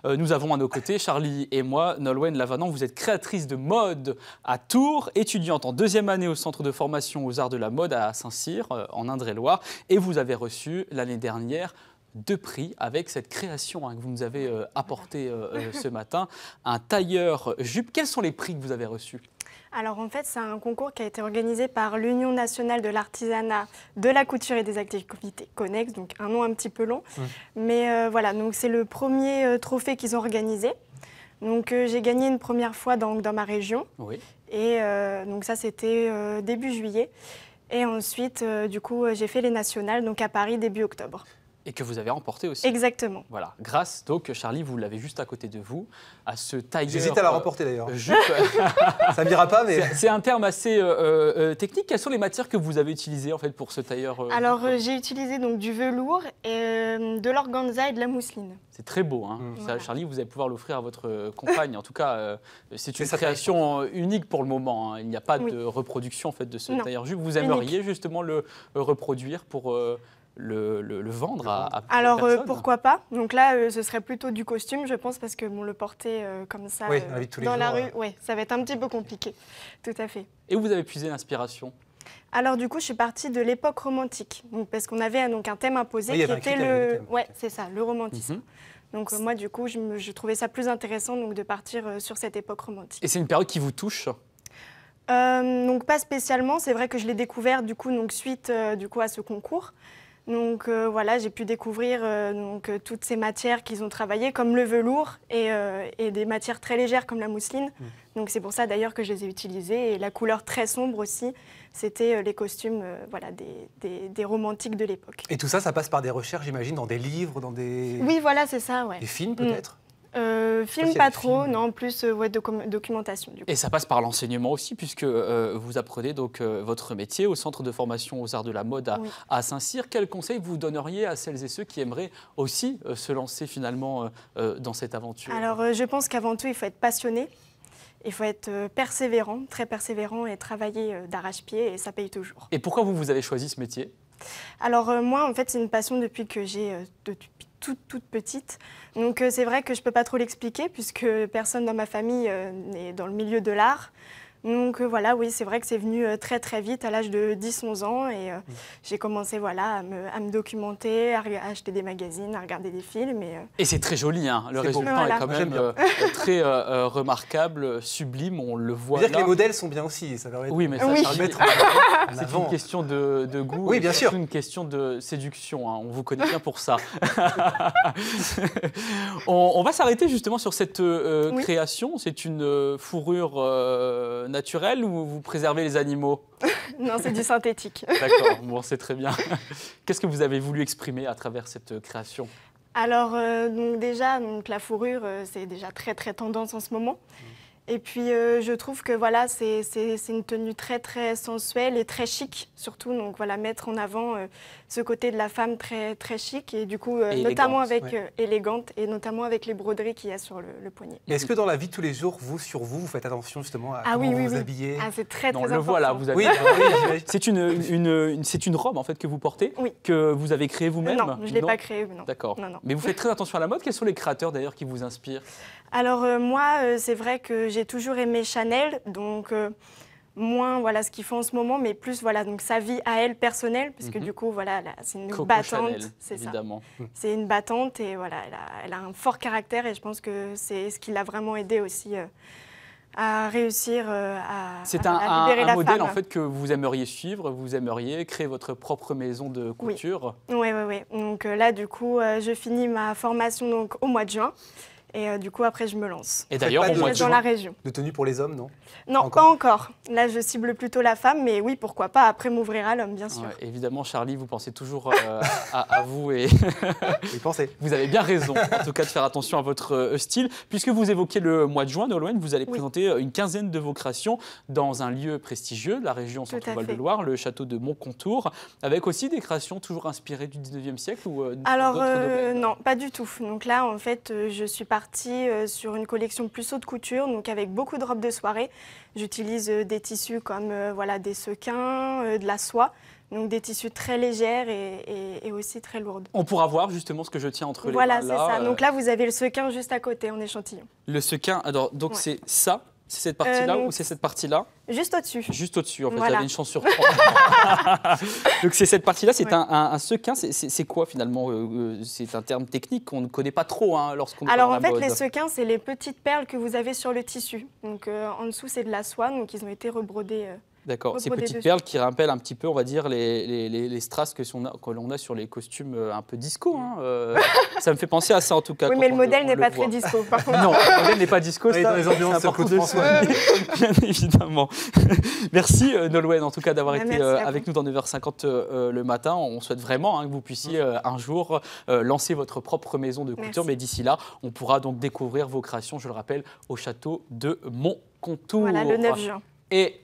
Nous avons à nos côtés Charlie et moi, Nolwenn Lavanant. Vous êtes créatrice de mode à Tours, étudiante en 2e année au Centre de formation aux arts de la mode à Saint-Cyr, en Indre-et-Loire. Et vous avez reçu l'année dernière 2 prix avec cette création que vous nous avez apportée ce matin, un tailleur jupe. Quels sont les prix que vous avez reçus ? Alors en fait, c'est un concours qui a été organisé par l'Union nationale de l'artisanat, de la couture et des activités connexes, donc un nom un petit peu long. Mais voilà, donc c'est le premier trophée qu'ils ont organisé. Donc j'ai gagné une première fois dans ma région. Oui. Et donc ça, c'était début juillet. Et ensuite, du coup, j'ai fait les nationales, donc à Paris, début octobre. Et que vous avez remporté aussi. Exactement. Voilà, grâce, donc, Charlie, vous l'avez juste à côté de vous, à ce tailleur... J'hésite à la remporter d'ailleurs. Jupe. Ça ne m'ira pas, mais... C'est un terme assez technique. Quelles sont les matières que vous avez utilisées en fait, pour ce tailleur Alors, j'ai utilisé donc, du velours, et, de l'organza et de la mousseline. C'est très beau. Hein. Voilà. Ça, Charlie, vous allez pouvoir l'offrir à votre compagne. En tout cas, c'est une création unique pour le moment. Hein. Il n'y a pas de reproduction en fait, de ce tailleur jupe. Vous aimeriez justement le reproduire pour... Le vendre à Alors personne. Pourquoi pas. Donc là, ce serait plutôt du costume, je pense, parce que bon, le porter comme ça dans la rue, ça va être un petit peu compliqué. Tout à fait. Et vous avez puisé l'inspiration? Alors du coup, je suis partie de l'époque romantique, donc, parce qu'on avait donc un thème imposé qui était le romantisme. Donc moi, du coup, je trouvais ça plus intéressant donc, de partir sur cette époque romantique. Et c'est une période qui vous touche? Donc pas spécialement. C'est vrai que je l'ai découvert du coup donc suite du coup à ce concours. Donc voilà, j'ai pu découvrir toutes ces matières qu'ils ont travaillées, comme le velours et des matières très légères comme la mousseline. Donc c'est pour ça d'ailleurs que je les ai utilisées. Et la couleur très sombre aussi, c'était les costumes des romantiques de l'époque. Et tout ça, ça passe par des recherches, j'imagine, dans des livres, dans des... Oui, voilà, c'est ça, ouais. Des films peut-être? Film pas trop, non, plus documentation. Du coup. Et ça passe par l'enseignement aussi, puisque vous apprenez donc votre métier au Centre de formation aux arts de la mode à Saint-Cyr. Quels conseils vous donneriez à celles et ceux qui aimeraient aussi se lancer finalement dans cette aventure? Alors je pense qu'avant tout, il faut être passionné, il faut être persévérant, très persévérant et travailler d'arrache-pied, et ça paye toujours. Et pourquoi vous avez choisi ce métier? Alors moi, en fait, c'est une passion depuis que j'ai toute petite. Donc c'est vrai que je ne peux pas trop l'expliquer puisque personne dans ma famille n'est dans le milieu de l'art. Donc voilà, oui, c'est vrai que c'est venu très très vite à l'âge de 10-11 ans et j'ai commencé voilà, à me documenter, à acheter des magazines, à regarder des films. Et c'est très joli, hein. Le résultat est quand même très remarquable, sublime, on le voit là. Que les modèles sont bien aussi, ça permet mais ça, c'est une question de goût, oui, bien sûr. Une question de séduction, hein. On vous connaît bien pour ça. On va s'arrêter justement sur cette création, c'est une fourrure naturel ou vous préservez les animaux? Non, c'est du synthétique. D'accord, bon, c'est très bien. Qu'est-ce que vous avez voulu exprimer à travers cette création? Alors, donc déjà, la fourrure, c'est déjà très très tendance en ce moment. Et puis, je trouve que voilà, c'est une tenue très très sensuelle et très chic, surtout. Donc voilà, mettre en avant ce côté de la femme très très chic et du coup, notamment avec élégante et notamment avec les broderies qu'il y a sur le poignet. Est-ce que dans la vie de tous les jours, vous faites attention justement à comment vous vous habillez? Ah, c'est très très important. On le voit là, vous avez. C'est une robe en fait que vous portez, que vous avez créée vous-même? Non, je ne l'ai pas créée, non. D'accord. Mais vous faites très attention à la mode. Quels sont les créateurs d'ailleurs qui vous inspirent? Alors moi, c'est vrai que j'ai toujours aimé Chanel, donc moins voilà ce qu'ils font en ce moment, mais plus voilà donc sa vie à elle personnelle, parce que du coup voilà, c'est une battante, c'est ça. C'est une battante et voilà, elle a un fort caractère et je pense que c'est ce qui l'a vraiment aidé aussi à réussir à libérer la femme. C'est un modèle en fait que vous aimeriez suivre, vous aimeriez créer votre propre maison de couture. Oui. Donc là du coup, je finis ma formation donc au mois de juin. Et du coup, après, je me lance. Et d'ailleurs, dans la région. De tenue pour les hommes, non? Non, pas encore. Là, je cible plutôt la femme, mais oui, pourquoi pas. Après, m'ouvrir à l'homme, bien sûr. Évidemment, Charlie, vous pensez toujours à vous et vous avez bien raison, en tout cas, de faire attention à votre style. Puisque vous évoquez le mois de juin, Nolwenn, vous allez présenter une quinzaine de vos créations dans un lieu prestigieux, la région Centre-Val-de-Loire, le château de Montcontour, avec aussi des créations toujours inspirées du 19e siècle ou Alors, non, pas du tout. Donc là, en fait, je suis partie sur une collection plus haute couture, donc avec beaucoup de robes de soirée. J'utilise des tissus comme voilà, des sequins, de la soie, Donc des tissus très légères et aussi très lourdes. On pourra voir justement ce que je tiens entre les mains. Voilà, c'est ça. Donc là, vous avez le sequin juste à côté en échantillon. Le sequin, alors, donc c'est ça? C'est cette partie-là ou c'est cette partie-là? Juste au-dessus. Juste au-dessus, en fait, Voilà. j'avais une chance sur 3. Donc c'est cette partie-là, c'est un sequin, c'est quoi finalement? C'est un terme technique qu'on ne connaît pas trop lorsqu'on Alors parle en fait, mode. les sequins, c'est les petites perles que vous avez sur le tissu. Donc en dessous, c'est de la soie, donc ils ont été rebrodés. D'accord, ces rebrodés petites dessus. perles qui rappellent un petit peu, on va dire, les strass que l'on a sur les costumes un peu disco. Ça me fait penser à ça en tout cas. Oui, quand mais le on modèle on n'est le pas voit. très disco, par contre. Non, le modèle n'est pas disco, Oui, ça, dans les ambiances c'est important Côte de le d'Azur. souligner, bien évidemment. Merci Nolwenn, en tout cas, d'avoir été Merci à vous. avec nous dans 9h50 le matin. On souhaite vraiment que vous puissiez un jour lancer votre propre maison de couture, Merci. mais d'ici là, on pourra donc découvrir vos créations, je le rappelle, au château de Montcontour. Voilà, le 9 juin. Et